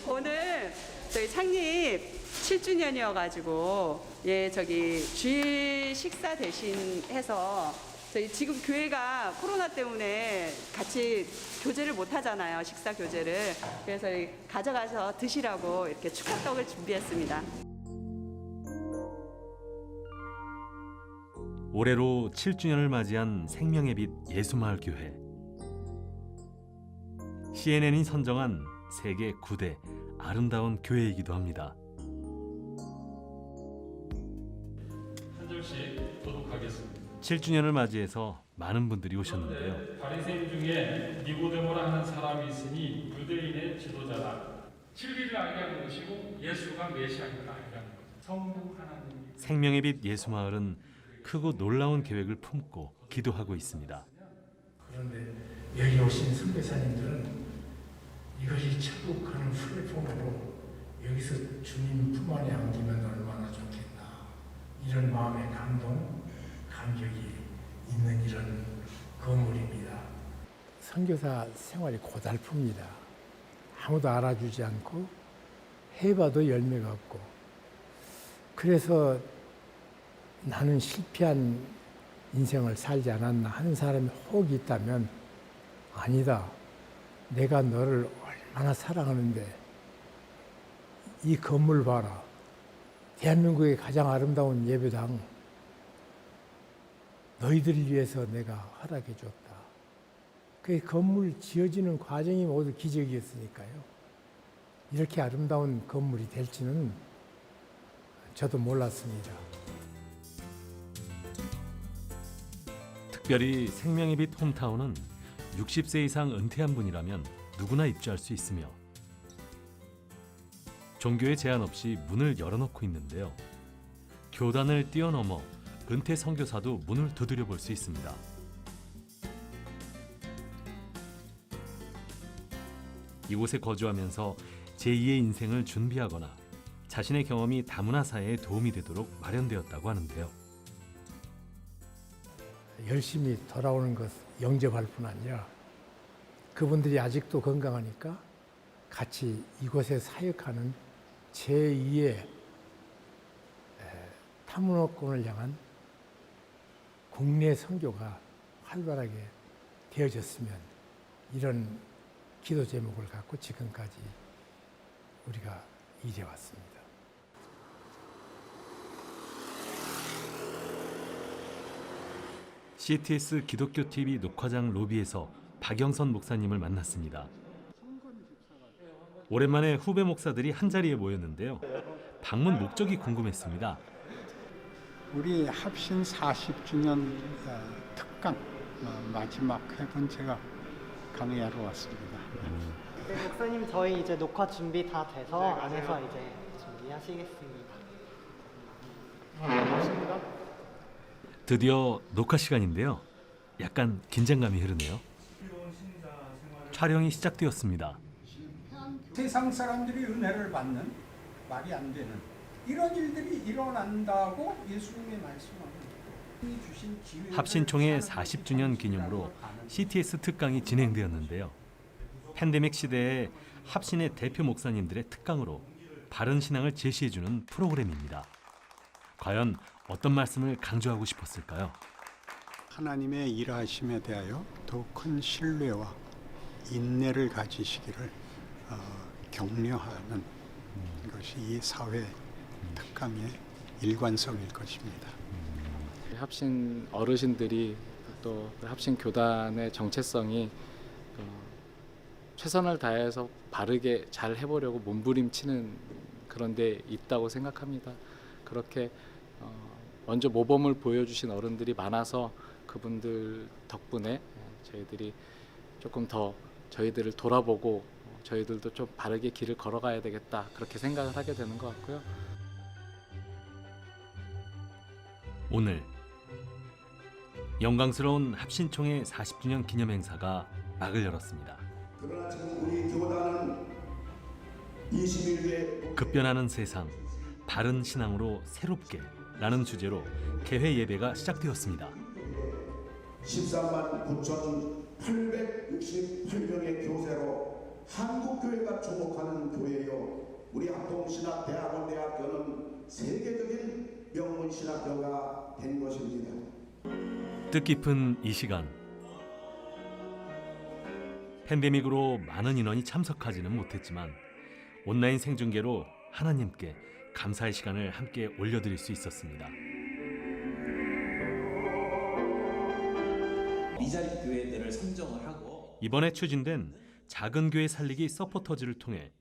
오늘 저희 창립 7주년이어가지고 주일 식사 대신 해서 저희 지금 교회가 코로나 때문에 같이 교제를 못 하잖아요. 식사 교제를. 그래서 가져가서 드시라고 이렇게 축하떡을 준비했습니다. 올해로 7주년을 맞이한 생명의 빛 예수마을 교회. CNN이 선정한 세계 9대 아름다운 교회이기도 합니다. 한 절씩 도독하겠습니다. 7주년을 맞이해서 많은 분들이 오셨는데요. 바리새인 중에 니고데모라 하는 사람이 있으니 유대인의 지도자다. 진리를 알게 하는 것이고 예수가 메시아임을 알게 하는 것. 성부 하나님. 생명의 빛 예수마을은 크고 놀라운 계획을 품고 기도하고 있습니다. 그런데 여기 오신 선교사님들은 이것이 천국하는 플랫폼으로 여기서 주님 품 안에 안기면 얼마나 좋겠나, 이런 마음의 감동, 감격이 있는 이런 건물입니다. 선교사 생활이 고달픕니다. 아무도 알아주지 않고 해봐도 열매가 없고, 그래서 나는 실패한 인생을 살지 않았나 하는 사람이 혹 있다면, 아니다, 내가 너를 얼마나 사랑하는데 이 건물 봐라, 대한민국의 가장 아름다운 예배당 너희들을 위해서 내가 허락해 줬다. 그 건물 지어지는 과정이 모두 기적이었으니까요. 이렇게 아름다운 건물이 될지는 저도 몰랐습니다. 특별히 생명의 빛 홈타운은 60세 이상 은퇴한 분이라면 누구나 입주할 수 있으며 종교의 제한 없이 문을 열어놓고 있는데요. 교단을 뛰어넘어 은퇴 선교사도 문을 두드려 볼 수 있습니다. 이곳에 거주하면서 제2의 인생을 준비하거나 자신의 경험이 다문화 사회에 도움이 되도록 마련되었다고 하는데요. 열심히 돌아오는 것 영접할 뿐 아니라 그분들이 아직도 건강하니까 같이 이곳에 사역하는 제2의 타문화권을 향한 국내 선교가 활발하게 되어졌으면, 이런 기도 제목을 갖고 지금까지 우리가 일해왔습니다. CTS 기독교 TV 녹화장 로비에서 박영선 목사님을 만났습니다. 오랜만에 후배 목사들이 한자리에 모였는데요. 방문 목적이 궁금했습니다. 우리 합신 40주년 특강 마지막 회분 제가 강의하러 왔습니다. 네, 목사님 저희 이제 녹화 준비 다 돼서 안에서 이제 준비하시겠습니다. 드디어 녹화 시간인데요. 약간 긴장감이 흐르네요. 촬영이 시작되었습니다. 세상 사람들이 은혜를 받는 말이 안 되는 이런 일들이 일어난다고 예수님이 말씀합니다. 주신 기회를 합신총회 40주년 기념으로 CTS 특강이 진행되었는데요. 팬데믹 시대에 합신의 대표 목사님들의 특강으로 바른 신앙을 제시해주는 프로그램입니다. 과연 어떤 말씀을 강조하고 싶었을까요? 하나님의 일하심에 대하여 더 큰 신뢰와 인내를 가지시기를 격려하는 것이 이 사회 특강의 일관성일 것입니다. 합신 어르신들이 또 합신 교단의 정체성이 최선을 다해서 바르게 잘 해보려고 몸부림치는 그런 데 있다고 생각합니다. 그렇게 먼저 모범을 보여주신 어른들이 많아서 그분들 덕분에 저희들이 조금 더 저희들을 돌아보고 저희들도 좀 바르게 길을 걸어가야 되겠다 그렇게 생각을 하게 되는 것 같고요. 오늘 영광스러운 합신총회 40주년 기념 행사가 막을 열었습니다. 그러나 지금 우리 교단은 21개 급변하는 세상, 바른 신앙으로 새롭게 라는 주제로 개회 예배가 시작되었습니다. 13만 9,868명의 교세로 한국교회가 주목하는 교회요. 우리 합동신학대학원대학교는 세계적인 명문신학교가 된 것입니다. 뜻깊은 이 시간, 팬데믹으로 많은 인원이 참석하지는 못했지만 온라인 생중계로 하나님께 감사의 시간을 함께 올려드릴 수 있었습니다. 미자립 교회들을 선정을 하고 이번에 추진된 작은 교회 살리기 서포터즈를 통해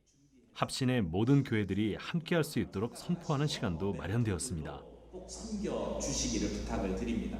합신의 모든 교회들이 함께할 수 있도록 선포하는 시간도 마련되었습니다. 꼭 섬겨 주시기를 부탁을 드립니다.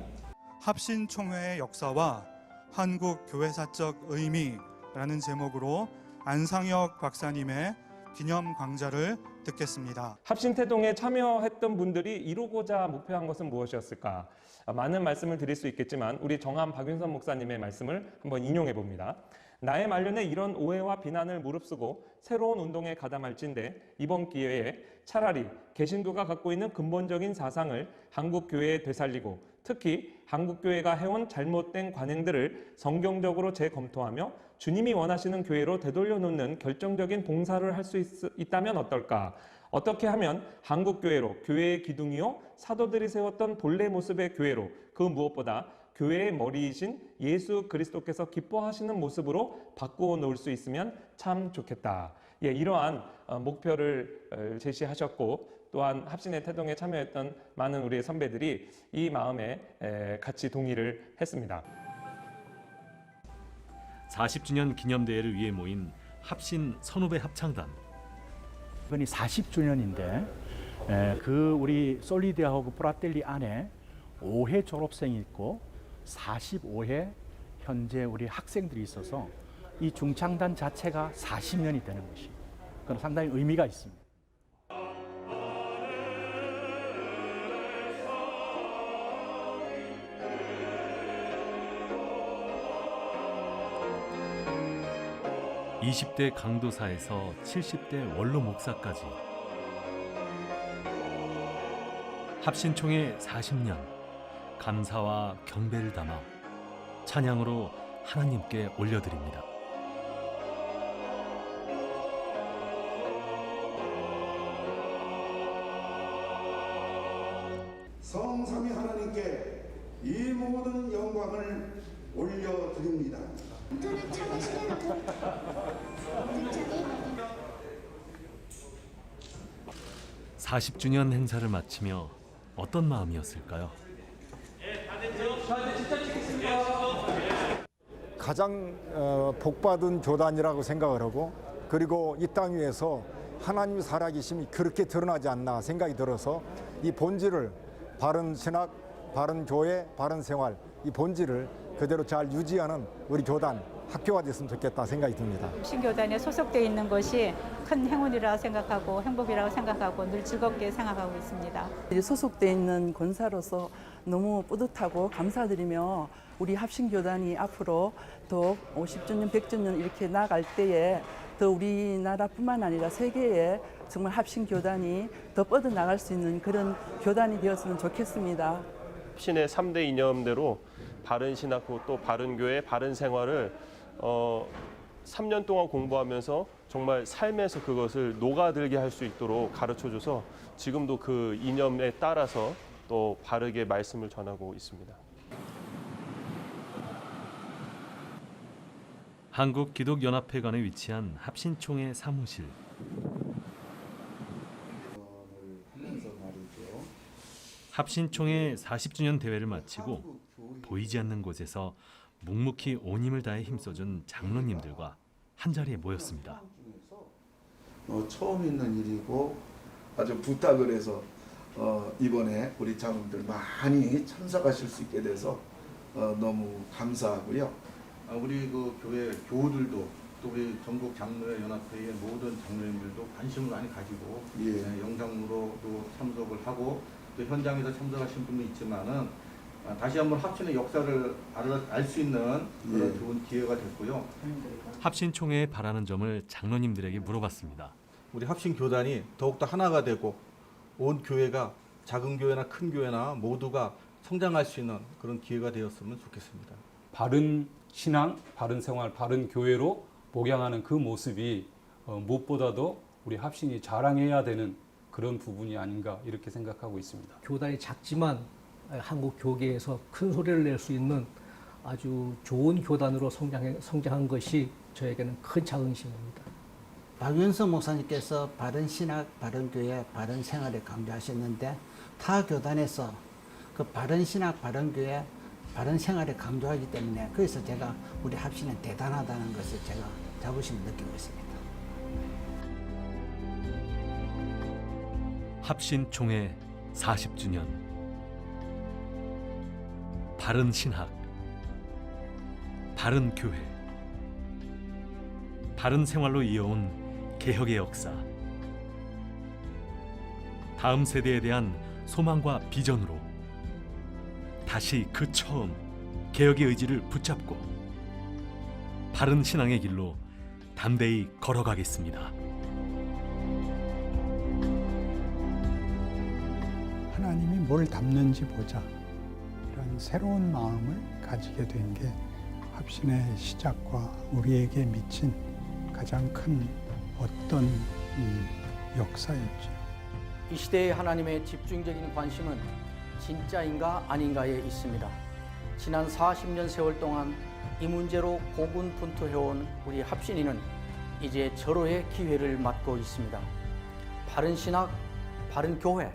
합신총회의 역사와 한국 교회사적 의미라는 제목으로 안상혁 박사님의 기념 강좌를 듣겠습니다. 합신태동에 참여했던 분들이 이루고자 목표한 것은 무엇이었을까? 많은 말씀을 드릴 수 있겠지만 우리 정함 박윤선 목사님의 말씀을 한번 인용해 봅니다. 나의 말년에 이런 오해와 비난을 무릅쓰고 새로운 운동에 가담할진대 이번 기회에 차라리 개신교가 갖고 있는 근본적인 사상을 한국교회에 되살리고 특히 한국교회가 해온 잘못된 관행들을 성경적으로 재검토하며 주님이 원하시는 교회로 되돌려놓는 결정적인 봉사를 할 수 있다면 어떨까? 어떻게 하면 한국교회로 교회의 기둥이요 사도들이 세웠던 본래 모습의 교회로 그 무엇보다 교회의 머리이신 예수 그리스도께서 기뻐하시는 모습으로 바꾸어 놓을 수 있으면 참 좋겠다. 예, 이러한 목표를 제시하셨고 또한 합신의 태동에 참여했던 많은 우리의 선배들이 이 마음에 같이 동의를 했습니다. 40주년 기념대회를 위해 모인 합신 선후배 합창단. 이번이 40주년인데 그 우리 솔리디아하고 프라텔리 안에 5회 졸업생이 있고 45회 현재 우리 학생들이 있어서 이 중창단 자체가 40년이 되는 것이 그건 상당히 의미가 있습니다. (20대) 강도사에서 70대 원로 목사까지 합신총회 40년 감사와 경배를 담아 찬양으로 하나님께 올려드립니다. 성삼위 하나님께 이 모든 영광을 올려드립니다. 40주년 행사를 마치며 어떤 마음이었을까요? 가장 복받은 교단이라고 생각을 하고 그리고 이 땅 위에서 하나님의 살아계심이 그렇게 드러나지 않나 생각이 들어서 이 본질을 바른 신학, 바른 교회, 바른 생활 이 본질을 그대로 잘 유지하는 우리 교단 학교가 됐으면 좋겠다 생각이 듭니다. 합신교단에 소속되어 있는 것이 큰 행운이라고 생각하고 행복이라고 생각하고 늘 즐겁게 생각하고 있습니다. 소속되어 있는 권사로서 너무 뿌듯하고 감사드리며 우리 합신교단이 앞으로 더 50주년, 100주년 이렇게 나아갈 때에 더 우리나라뿐만 아니라 세계에 정말 합신교단이 더 뻗어나갈 수 있는 그런 교단이 되었으면 좋겠습니다. 합신의 3대 이념대로 바른 신학 또 바른 교회, 바른 생활을 3년 동안 공부하면서 정말 삶에서 그것을 녹아들게 할 수 있도록 가르쳐줘서 지금도 그 이념에 따라서 또 바르게 말씀을 전하고 있습니다. 한국기독연합회관에 위치한 합신총회 사무실. 합신총회 40주년 대회를 마치고 보이지 않는 곳에서 묵묵히 온 힘을 다해 힘써준 장로님들과 한자리에 모였습니다. 처음 있는 일이고 아주 부탁을 해서 이번에 우리 장로님들 많이 참석하실 수 있게 돼서 너무 감사하고요. 우리 그 교회 교우들도 또 우리 전국 장로회 연합회의 모든 장로님들도 관심을 많이 가지고 영상으로도 참석을 하고 또 현장에서 참석하신 분도 있지만은 다시 한번 합신의 역사를 알 수 있는 그런 좋은 기회가 됐고요. 합신총회에 바라는 점을 장로님들에게 물어봤습니다. 우리 합신 교단이 더욱더 하나가 되고 온 교회가 작은 교회나 큰 교회나 모두가 성장할 수 있는 그런 기회가 되었으면 좋겠습니다. 바른 신앙, 바른 생활, 바른 교회로 목양하는 그 모습이 무엇보다도 우리 합신이 자랑해야 되는 그런 부분이 아닌가 이렇게 생각하고 있습니다. 교단이 작지만 한국 교계에서 큰 소리를 낼 수 있는 아주 좋은 교단으로 성장한 것이 저에게는 큰 자긍심입니다. 박윤석 목사님께서 바른 신학, 바른 교회, 바른 생활을 강조하셨는데 타 교단에서 그 바른 신학, 바른 교회, 바른 생활을 강조하기 때문에 그래서 제가 우리 합신은 대단하다는 것을 제가 자부심을 느끼고 있습니다. 합신총회 40주년. 바른 신학, 바른 교회, 바른 생활로 이어온 개혁의 역사. 다음 세대에 대한 소망과 비전으로 다시 그 처음 개혁의 의지를 붙잡고 바른 신앙의 길로 담대히 걸어가겠습니다. 하나님이 뭘 담는지 보자. 이런 새로운 마음을 가지게 된 게 합신의 시작과 우리에게 미친 가장 큰 어떤 역사였죠. 이 시대의 하나님의 집중적인 관심은 진짜인가 아닌가에 있습니다. 지난 40년 세월 동안 이 문제로 고군분투해온 우리 합신이는 이제 절호의 기회를 맞고 있습니다. 바른 신학, 바른 교회,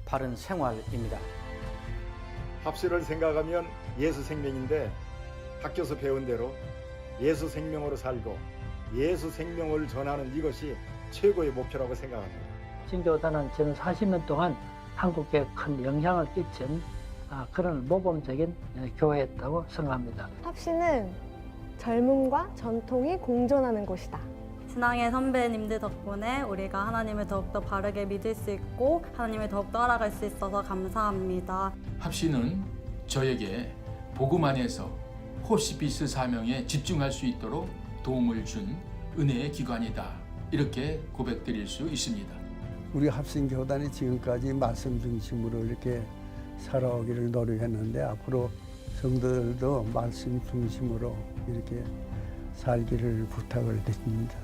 바른 생활입니다. 합신을 생각하면 예수 생명인데 학교에서 배운 대로 예수 생명으로 살고 예수 생명을 전하는 이것이 최고의 목표라고 생각합니다. 합신교단은 저는 40년 동안 한국에 큰 영향을 끼친 그런 모범적인 교회였다고 생각합니다. 합신은 젊음과 전통이 공존하는 곳이다. 신앙의 선배님들 덕분에 우리가 하나님을 더욱더 바르게 믿을 수 있고 하나님을 더욱더 알아갈 수 있어서 감사합니다. 합신은 저에게 복음 안에서 호스피스 사명에 집중할 수 있도록 도움을 준 은혜의 기관이다. 이렇게 고백드릴 수 있습니다. 우리 합신교단이 지금까지 말씀 중심으로 이렇게 살아오기를 노력했는데 앞으로 성도들도 말씀 중심으로 이렇게 살기를 부탁을 드립니다.